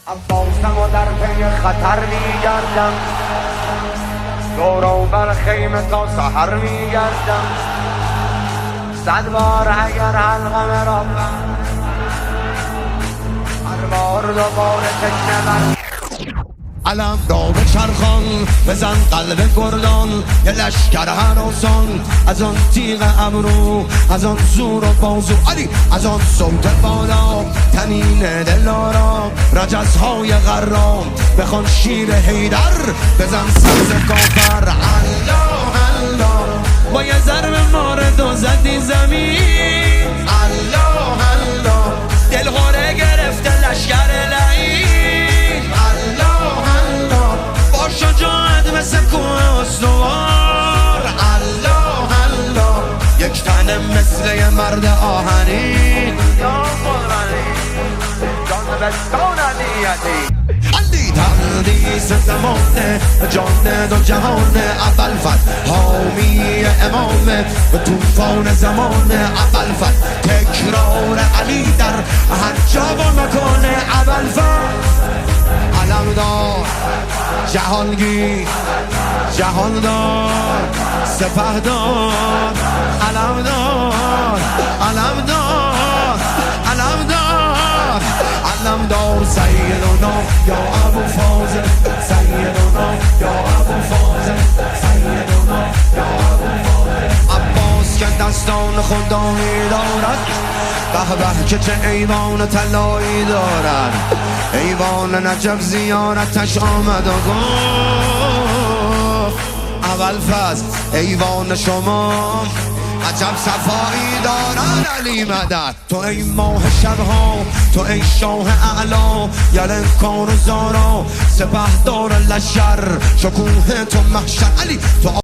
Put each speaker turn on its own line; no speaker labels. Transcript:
عباسم و در پی خطر میگردم، دور و بر خیمه تا سحر میگردم. 100 بار اگر حلقم را هر بار دوباره تکه بر
علم را به چرخان بزن قلب گردان، یه لشکر هراسان از آن تیغ ابرو، از آن زور و بازو علی، از آن صوت بالا تنین دلارا، رجزهای غرام بخوان شیر حیدر، بزن سبز کافر. الله الله با یه ضرب مارد و زدی زمین. الله الله دلغاره گرفته لشکر لعین. شجاعت مثل کوه استوار. الله الله یک تنه مثل یه مرد آهنی.
یا قرآنی جان بستان علیتی
علی تقدیس زمانه جان دو جهان اول فتح حامی امامه به توفان زمان اول فتح تکرار علی در هر جا و مکان اول فتح. علمدار جهانگیر جهاندار سپهدار علمدار علمدار علمدار علمدار سیدنا یا ابو فاضل سیدنا یا ابو فاضل سیدنا یا ابو فاضل. عباس که دستان خدایی دارد به به که چه ایوان طلایی دارد. ایوان نجف زیارتش آمد و گفت اول فصل ایوان شما عجب صفایی دارد. علی مدد تو ای ماه شبها، تو ای شاه اعلا، یلنکار و زارا سپهدار لشکر، شکوه تو محشر. علی تو